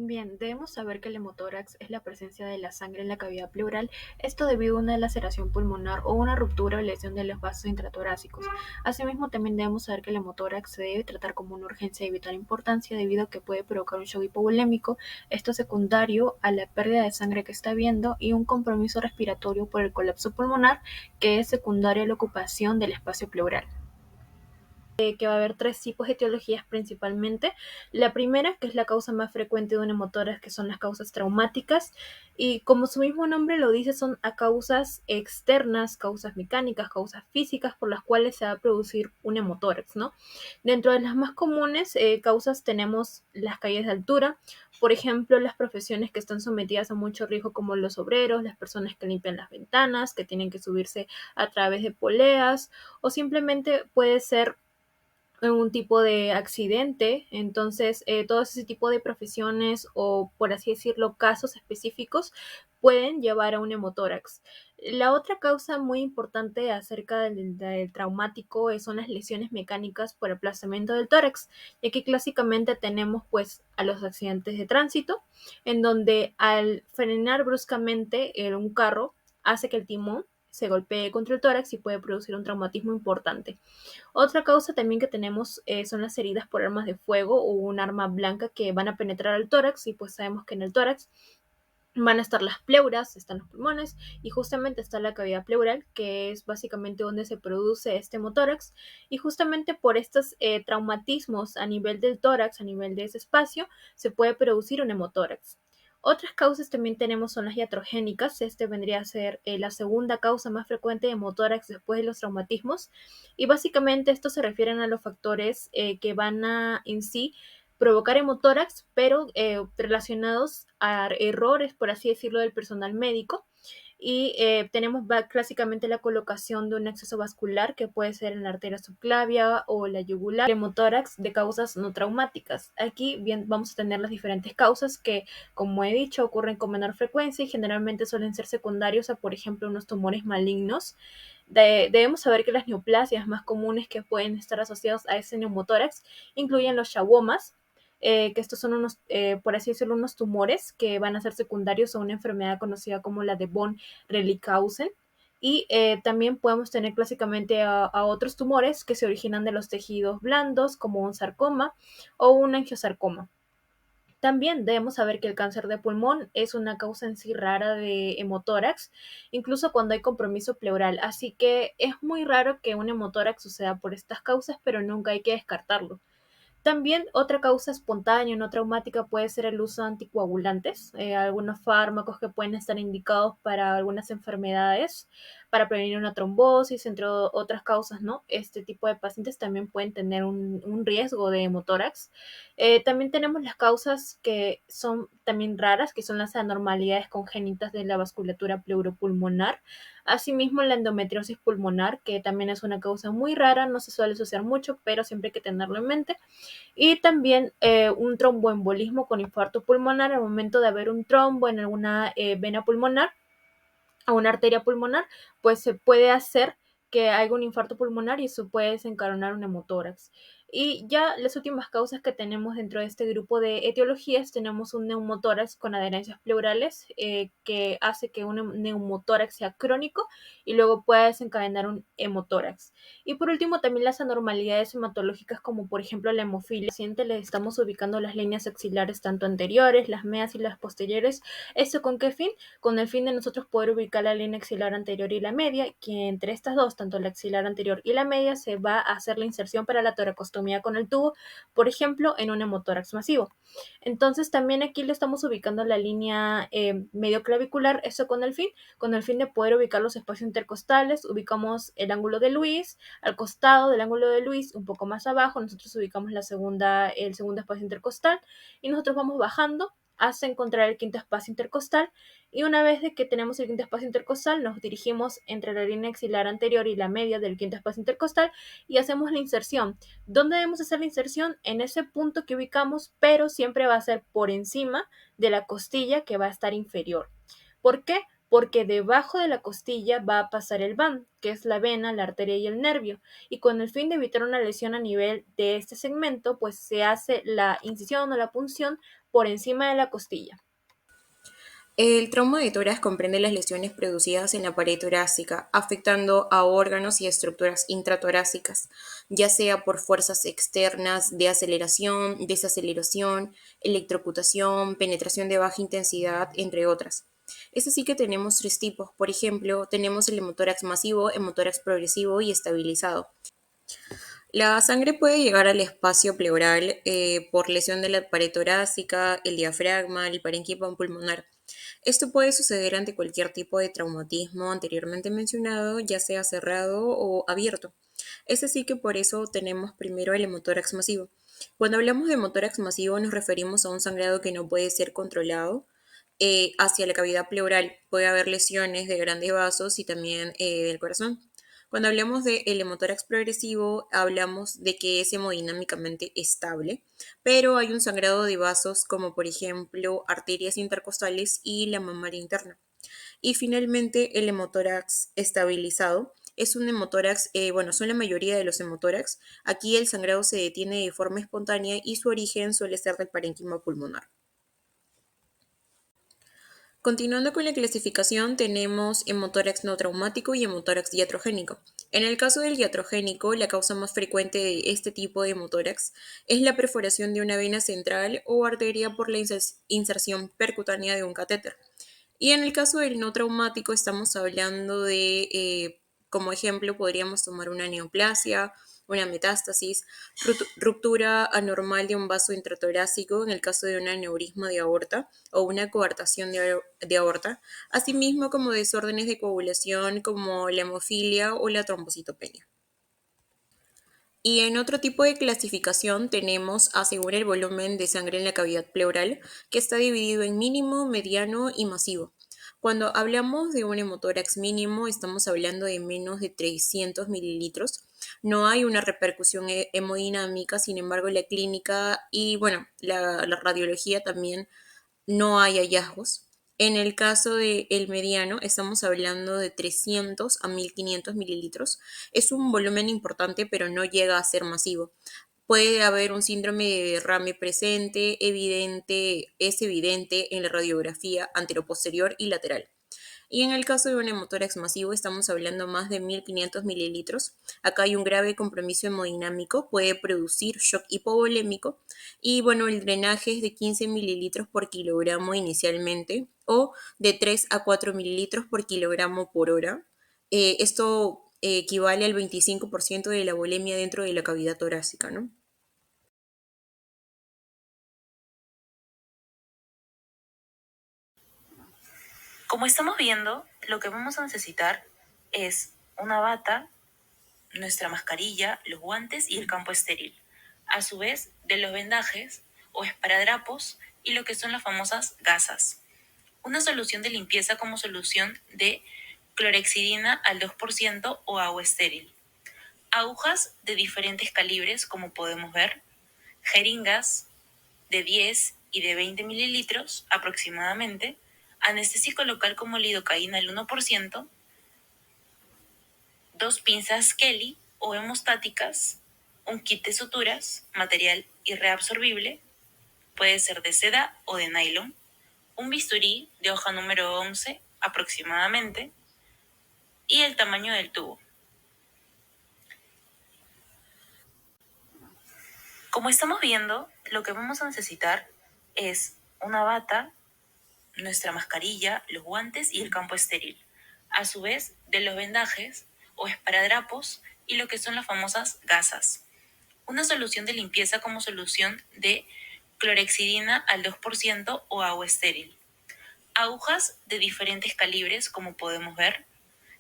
Bien, debemos saber que el hemotórax es la presencia de la sangre en la cavidad pleural, esto debido a una laceración pulmonar o una ruptura o lesión de los vasos intratorácicos. Asimismo, también debemos saber que el hemotórax se debe tratar como una urgencia de vital importancia debido a que puede provocar un shock hipovolémico, esto secundario a la pérdida de sangre que está habiendo y un compromiso respiratorio por el colapso pulmonar que es secundario a la ocupación del espacio pleural. Que va a haber tres tipos de etiologías principalmente. La primera, que es la causa más frecuente de un hemotórax, que son las causas traumáticas, y como su mismo nombre lo dice, son a causas externas, causas mecánicas, causas físicas por las cuales se va a producir un hemotórax, ¿no? Dentro de las más comunes causas tenemos las caídas de altura, por ejemplo, las profesiones que están sometidas a mucho riesgo como los obreros, las personas que limpian las ventanas, que tienen que subirse a través de poleas, o simplemente puede ser un tipo de accidente. Entonces todo ese tipo de profesiones o, por así decirlo, casos específicos pueden llevar a un hemotórax. La otra causa muy importante acerca del traumático son las lesiones mecánicas por aplastamiento del tórax, ya que clásicamente tenemos pues a los accidentes de tránsito, en donde al frenar bruscamente un carro hace que el timón se golpee contra el tórax y puede producir un traumatismo importante. Otra causa también que tenemos son las heridas por armas de fuego o un arma blanca que van a penetrar al tórax, y pues sabemos que en el tórax van a estar las pleuras, están los pulmones y justamente está la cavidad pleural, que es básicamente donde se produce este hemotórax, y justamente por estos traumatismos a nivel del tórax, a nivel de ese espacio, se puede producir un hemotórax. Otras causas también tenemos son las iatrogénicas. Este vendría a ser la segunda causa más frecuente de hemotórax después de los traumatismos, y básicamente estos se refieren a los factores que van a en sí provocar hemotórax, pero relacionados a errores, por así decirlo, del personal médico. Y tenemos clásicamente la colocación de un exceso vascular que puede ser en la arteria subclavia o la yugular, el hemotórax de causas no traumáticas. Aquí bien vamos a tener las diferentes causas que, como he dicho, ocurren con menor frecuencia y generalmente suelen ser secundarios a, por ejemplo, unos tumores malignos. Debemos saber que las neoplasias más comunes que pueden estar asociados a ese neumotórax incluyen los chawomas, que estos son unos, por así decirlo, unos tumores que van a ser secundarios a una enfermedad conocida como la de von Relicausen. Y también podemos tener clásicamente a otros tumores que se originan de los tejidos blandos, como un sarcoma o un angiosarcoma. También debemos saber que el cáncer de pulmón es una causa en sí rara de hemotórax, incluso cuando hay compromiso pleural. Así que es muy raro que un hemotórax suceda por estas causas, pero nunca hay que descartarlo. También otra causa espontánea no traumática puede ser el uso de anticoagulantes, algunos fármacos que pueden estar indicados para algunas enfermedades, para prevenir una trombosis, entre otras causas, ¿no? Este tipo de pacientes también pueden tener un riesgo de hemotórax. También tenemos las causas que son también raras, que son las anormalidades congénitas de la vasculatura pleuropulmonar. Asimismo, la endometriosis pulmonar, que también es una causa muy rara, no se suele asociar mucho, pero siempre hay que tenerlo en mente. Y también un tromboembolismo con infarto pulmonar al momento de haber un trombo en alguna vena pulmonar a una arteria pulmonar, pues se puede hacer que haya un infarto pulmonar y eso puede desencadenar un hemotórax. Y ya las últimas causas que tenemos dentro de este grupo de etiologías, tenemos un neumotórax con adherencias pleurales que hace que un neumotórax sea crónico y luego pueda desencadenar un hemotórax. Y por último, también las anormalidades hematológicas, como por ejemplo la hemofilia. Al paciente le estamos ubicando las líneas axilares tanto anteriores, las medias y las posteriores. ¿Esto con qué fin? Con el fin de nosotros poder ubicar la línea axilar anterior y la media, que entre estas dos, tanto la axilar anterior y la media, se va a hacer la inserción para la toracostomía con el tubo, por ejemplo, en un hemotórax masivo. Entonces también aquí le estamos ubicando la línea medio clavicular, eso con el fin de poder ubicar los espacios intercostales. Ubicamos el ángulo de Luis, al costado del ángulo de Luis, un poco más abajo, nosotros ubicamos el segundo espacio intercostal y nosotros vamos bajando hasta encontrar el quinto espacio intercostal, y una vez de que tenemos el quinto espacio intercostal nos dirigimos entre la línea axilar anterior y la media del quinto espacio intercostal y hacemos la inserción. ¿Dónde debemos hacer la inserción? En ese punto que ubicamos, pero siempre va a ser por encima de la costilla que va a estar inferior. ¿Por qué? porque debajo de la costilla va a pasar el van, que es la vena, la arteria y el nervio, y con el fin de evitar una lesión a nivel de este segmento, pues se hace la incisión o la punción por encima de la costilla. El trauma de tórax comprende las lesiones producidas en la pared torácica, afectando a órganos y estructuras intratorácicas, ya sea por fuerzas externas de aceleración, desaceleración, electrocutación, penetración de baja intensidad, entre otras. Es así que tenemos tres tipos. Por ejemplo, tenemos el hemotórax masivo, hemotórax progresivo y estabilizado. La sangre puede llegar al espacio pleural por lesión de la pared torácica, el diafragma, el parénquima pulmonar. Esto puede suceder ante cualquier tipo de traumatismo anteriormente mencionado, ya sea cerrado o abierto. Es así que por eso tenemos primero el hemotórax masivo. Cuando hablamos de hemotórax masivo nos referimos a un sangrado que no puede ser controlado hacia la cavidad pleural. Puede haber lesiones de grandes vasos y también del corazón. Cuando hablamos de el hemotórax progresivo, hablamos de que es hemodinámicamente estable, pero hay un sangrado de vasos como por ejemplo arterias intercostales y la mamaria interna. Y finalmente el hemotórax estabilizado es un hemotórax, bueno, son la mayoría de los hemotórax. Aquí el sangrado se detiene de forma espontánea y su origen suele ser del parénquima pulmonar. Continuando con la clasificación, tenemos hemotórax no traumático y hemotórax iatrogénico. En el caso del iatrogénico, la causa más frecuente de este tipo de hemotórax es la perforación de una vena central o arteria por la inserción percutánea de un catéter. Y en el caso del no traumático, estamos hablando de, como ejemplo, podríamos tomar una neoplasia, una metástasis, ruptura anormal de un vaso intratorácico en el caso de un aneurisma de aorta o una coartación de aorta, asimismo como desórdenes de coagulación como la hemofilia o la trombocitopenia. Y en otro tipo de clasificación tenemos a según el volumen de sangre en la cavidad pleural, que está dividido en mínimo, mediano y masivo. Cuando hablamos de un hemotórax mínimo, estamos hablando de menos de 300 mililitros. No hay una repercusión hemodinámica, sin embargo, la clínica y bueno, la radiología también no hay hallazgos. En el caso del mediano, estamos hablando de 300 a 1500 mililitros. Es un volumen importante, pero no llega a ser masivo. Puede haber un síndrome de derrame presente, es evidente en la radiografía anteroposterior y lateral. Y en el caso de un hemotórax masivo estamos hablando más de 1500 mililitros. Acá hay un grave compromiso hemodinámico, puede producir shock hipovolémico y bueno, el drenaje es de 15 mililitros por kilogramo inicialmente o de 3 a 4 mililitros por kilogramo por hora. Esto equivale al 25% de la volemia dentro de la cavidad torácica, ¿no? Como estamos viendo, lo que vamos a necesitar es una bata, nuestra mascarilla, los guantes y el campo estéril. A su vez, de los vendajes o esparadrapos y lo que son las famosas gasas. Una solución de limpieza como solución de clorexidina al 2% o agua estéril. Agujas de diferentes calibres, como podemos ver. Jeringas de 10 y de 20 mililitros aproximadamente. Anestésico local como lidocaína al 1%. Dos pinzas Kelly o hemostáticas, un kit de suturas, material irreabsorbible, puede ser de seda o de nylon, un bisturí de hoja número 11 aproximadamente y el tamaño del tubo. Como estamos viendo, lo que vamos a necesitar es una bata, nuestra mascarilla, los guantes y el campo estéril. A su vez, de los vendajes o esparadrapos y lo que son las famosas gasas. Una solución de limpieza como solución de clorexidina al 2% o agua estéril. Agujas de diferentes calibres, como podemos ver.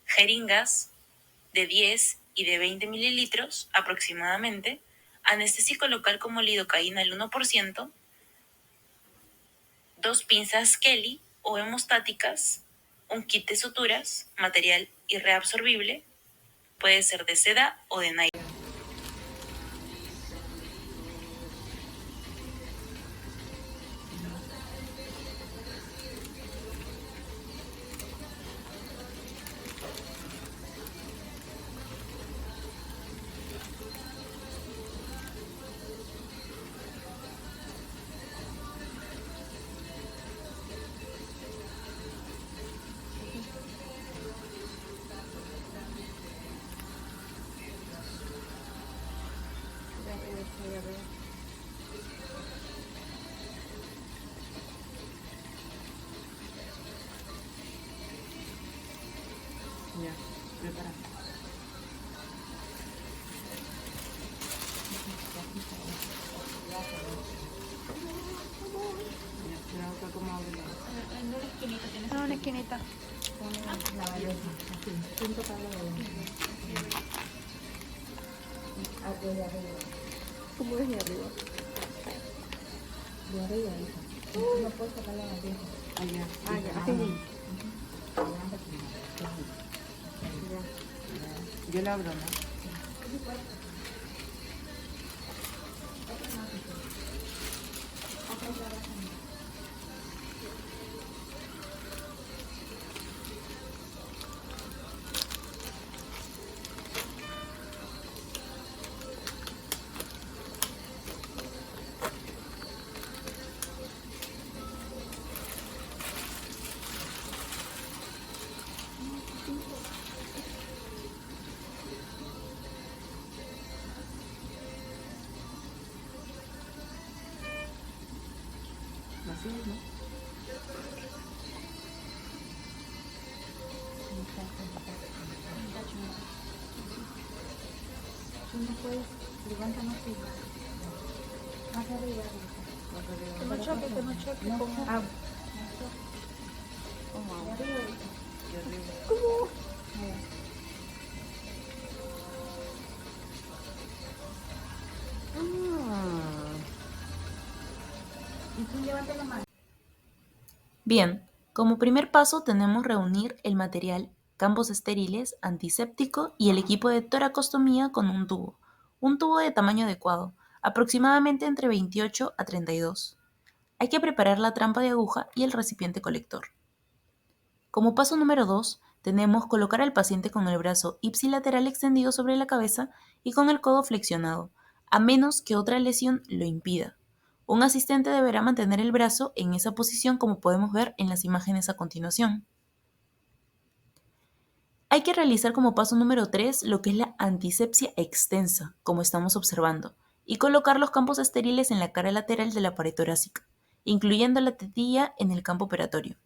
Jeringas de 10 y de 20 mililitros aproximadamente. Anestésico local como lidocaína al 1%. Dos pinzas Kelly o hemostáticas, un kit de suturas, material irreabsorbible, puede ser de seda o de nylon. Ya, prepara. Ya, cuidado que como abre. En una esquinita tienes. No, una esquinita. La valija, así, punto para la valija. Desde arriba. ¿Cómo desde arriba? De arriba, hija. No puedes sacar la valija. Allá. Ya, así. Yo la abro, ¿no? Así es, ¿no? Tú no puedes, levanta más arriba. Más arriba, Que no choque, que no choque. no con- choque. ¿Cómo hago? De arriba, De arriba. y tú levanta la mano. Bien, como primer paso tenemos reunir el material, campos estériles, antiséptico y el equipo de toracostomía con un tubo de tamaño adecuado, aproximadamente entre 28 a 32. Hay que preparar la trampa de aguja y el recipiente colector. Como paso número 2, tenemos colocar al paciente con el brazo ipsilateral extendido sobre la cabeza y con el codo flexionado, a menos que otra lesión lo impida. Un asistente deberá mantener el brazo en esa posición como podemos ver en las imágenes a continuación. Hay que realizar como paso número 3 lo que es la antisepsia extensa, como estamos observando, y colocar los campos estériles en la cara lateral de la pared torácica, incluyendo la tetilla en el campo operatorio.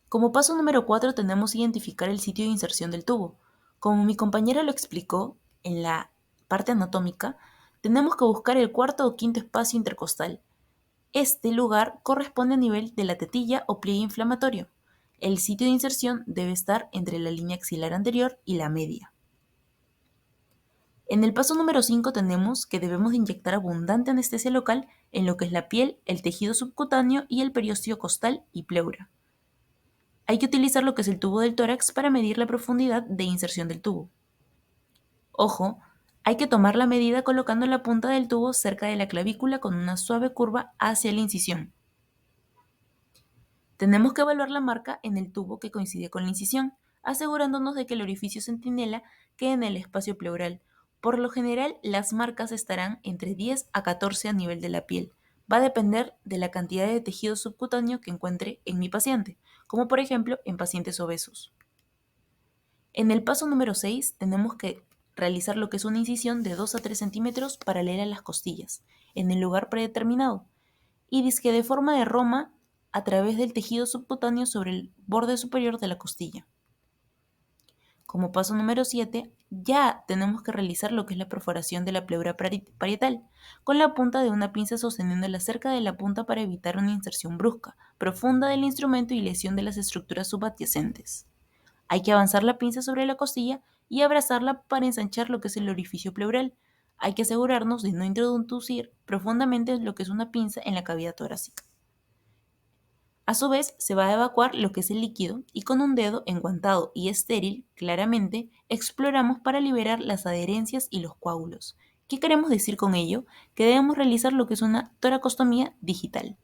Como paso número 4 tenemos que identificar el sitio de inserción del tubo. Como mi compañera lo explicó en la parte anatómica, tenemos que buscar el cuarto o quinto espacio intercostal. Este lugar corresponde a nivel de la tetilla o pliegue inflamatorio. El sitio de inserción debe estar entre la línea axilar anterior y la media. En el paso número 5 tenemos que debemos de inyectar abundante anestesia local en lo que es la piel, el tejido subcutáneo y el periósteo costal y pleura. Hay que utilizar lo que es el tubo del tórax para medir la profundidad de inserción del tubo. Ojo, hay que tomar la medida colocando la punta del tubo cerca de la clavícula con una suave curva hacia la incisión. Tenemos que evaluar la marca en el tubo que coincide con la incisión, asegurándonos de que el orificio centinela quede en el espacio pleural. Por lo general, las marcas estarán entre 10 a 14 a nivel de la piel. Va a depender de la cantidad de tejido subcutáneo que encuentre en mi paciente, como por ejemplo en pacientes obesos. En el paso número 6 tenemos que realizar lo que es una incisión de 2 a 3 centímetros paralela a las costillas, en el lugar predeterminado, y disque de forma de roma a través del tejido subcutáneo sobre el borde superior de la costilla. Como paso número 7, ya tenemos que realizar lo que es la perforación de la pleura parietal, con la punta de una pinza sosteniéndola cerca de la punta para evitar una inserción brusca, profunda del instrumento y lesión de las estructuras subadyacentes. Hay que avanzar la pinza sobre la costilla y abrazarla para ensanchar lo que es el orificio pleural. Hay que asegurarnos de no introducir profundamente lo que es una pinza en la cavidad torácica. A su vez, se va a evacuar lo que es el líquido y con un dedo enguantado y estéril, claramente, exploramos para liberar las adherencias y los coágulos. ¿Qué queremos decir con ello? Que debemos realizar lo que es una toracostomía digital.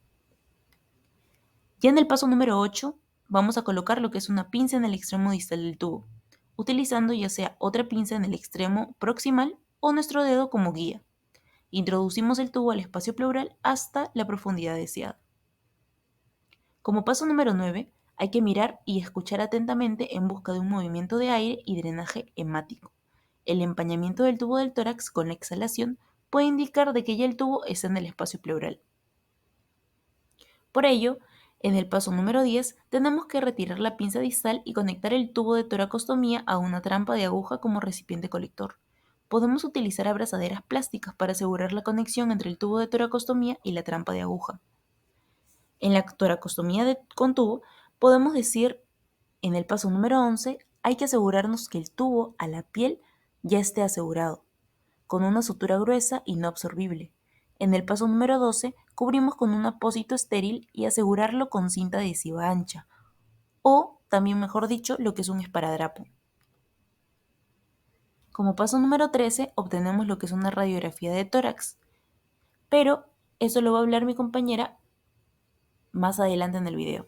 Ya en el paso número 8, vamos a colocar lo que es una pinza en el extremo distal del tubo, utilizando ya sea otra pinza en el extremo proximal o nuestro dedo como guía. Introducimos el tubo al espacio pleural hasta la profundidad deseada. Como paso número 9, hay que mirar y escuchar atentamente en busca de un movimiento de aire y drenaje hemático. El empañamiento del tubo del tórax con la exhalación puede indicar de que ya el tubo está en el espacio pleural. Por ello, En el paso número 10 tenemos que retirar la pinza distal y conectar el tubo de toracostomía a una trampa de aguja como recipiente colector. Podemos utilizar abrazaderas plásticas para asegurar la conexión entre el tubo de toracostomía y la trampa de aguja. En la toracostomía con tubo podemos decir, en el paso número 11, hay que asegurarnos que el tubo a la piel ya esté asegurado, con una sutura gruesa y no absorbible. En el paso número 12, cubrimos con un apósito estéril y asegurarlo con cinta adhesiva ancha, o, también mejor dicho, lo que es un esparadrapo. Como paso número 13, obtenemos lo que es una radiografía de tórax, pero eso lo va a hablar mi compañera más adelante en el video.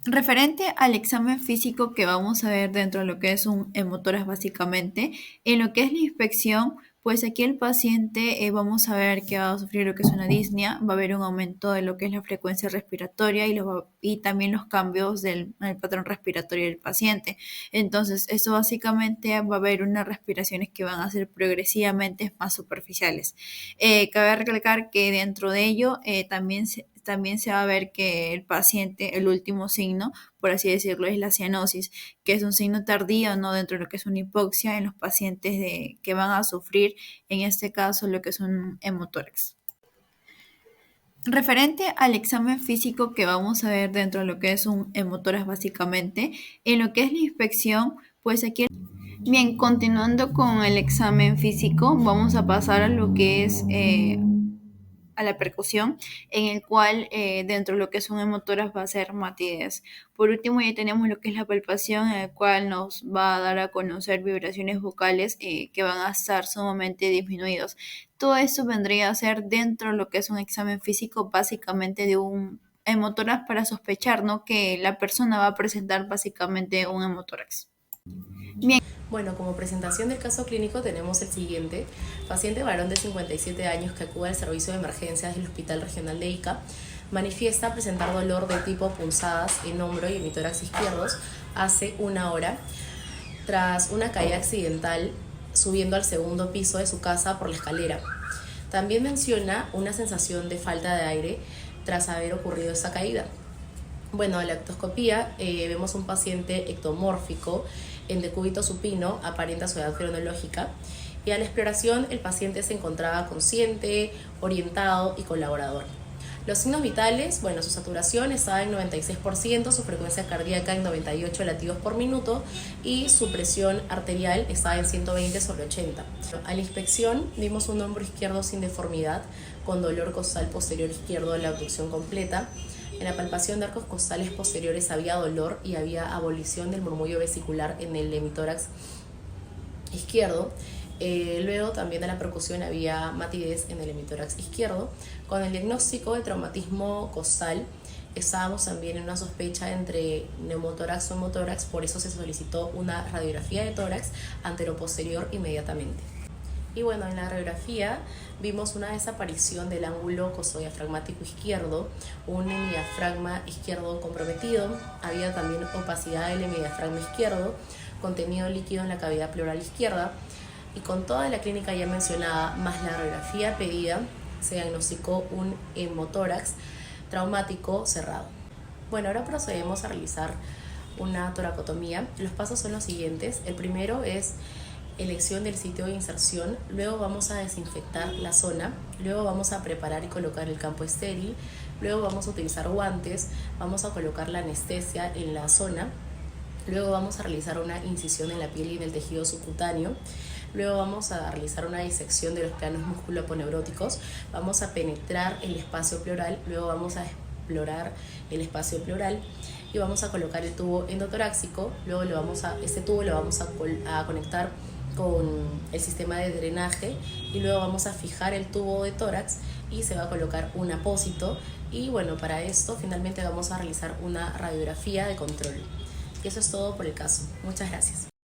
Referente al examen físico que vamos a ver dentro de lo que es un hemotórax básicamente, en lo que es la inspección, pues aquí el paciente vamos a ver que va a sufrir lo que es una disnea, va a haber un aumento de lo que es la frecuencia respiratoria y también los cambios del patrón respiratorio del paciente. Entonces, eso básicamente va a haber unas respiraciones que van a ser progresivamente más superficiales. Cabe recalcar que dentro de ello también se va a ver que el paciente, el último signo, por así decirlo, es la cianosis, que es un signo tardío, ¿no? Dentro de lo que es una hipoxia en los pacientes que van a sufrir, en este caso, lo que es un hemotórax. Referente al examen físico que vamos a ver dentro de lo que es un hemotórax básicamente, en lo que es la inspección, pues aquí... Bien, continuando con el examen físico, vamos a pasar a lo que es... a la percusión, en el cual dentro de lo que es un hemotórax va a ser matidez. Por último, ya tenemos lo que es la palpación, en el cual nos va a dar a conocer vibraciones vocales que van a estar sumamente disminuidos. Todo eso vendría a ser dentro de lo que es un examen físico, básicamente de un hemotórax, para sospechar, ¿no?, que la persona va a presentar básicamente un hemotórax. Bien. Bueno, como presentación del caso clínico tenemos el siguiente: paciente varón de 57 años que acude al servicio de emergencias del Hospital Regional de Ica, manifiesta presentar dolor de tipo punzadas en hombro y hemitórax izquierdos hace 1 hora, tras una caída accidental subiendo al segundo piso de su casa por la escalera. También menciona una sensación de falta de aire tras haber ocurrido esta caída. Bueno, en la ectoscopía vemos un paciente ectomórfico en decúbito supino, aparente a su edad cronológica, y a la exploración el paciente se encontraba consciente, orientado y colaborador. Los signos vitales, bueno, su saturación estaba en 96%, su frecuencia cardíaca en 98 latidos por minuto y su presión arterial estaba en 120/80. A la inspección vimos un hombro izquierdo sin deformidad, con dolor costal posterior izquierdo de la abducción completa. En la palpación de arcos costales posteriores había dolor y había abolición del murmullo vesicular en el hemitórax izquierdo. Luego también de la percusión había matidez en el hemitórax izquierdo. Con el diagnóstico de traumatismo costal estábamos también en una sospecha entre neumotórax o hemotórax, por eso se solicitó una radiografía de tórax anteroposterior inmediatamente. Y bueno, en la radiografía vimos una desaparición del ángulo costodiafragmático izquierdo, un hemidiafragma izquierdo comprometido, había también opacidad del hemidiafragma izquierdo, contenido líquido en la cavidad pleural izquierda, y con toda la clínica ya mencionada, más la radiografía pedida, se diagnosticó un hemotórax traumático cerrado. Bueno, ahora procedemos a realizar una toracotomía. Los pasos son los siguientes. El primero es elección del sitio de inserción, luego vamos a desinfectar la zona, luego vamos a preparar y colocar el campo estéril, luego vamos a utilizar guantes, vamos a colocar la anestesia en la zona, luego vamos a realizar una incisión en la piel y en el tejido subcutáneo, luego vamos a realizar una disección de los planos músculo-aponeuróticos, vamos a penetrar el espacio pleural, luego vamos a explorar el espacio pleural y vamos a colocar el tubo endotorácico, luego este tubo lo vamos a conectar con el sistema de drenaje y luego vamos a fijar el tubo de tórax y se va a colocar un apósito, y bueno, para esto finalmente vamos a realizar una radiografía de control. Y eso es todo por el caso. Muchas gracias.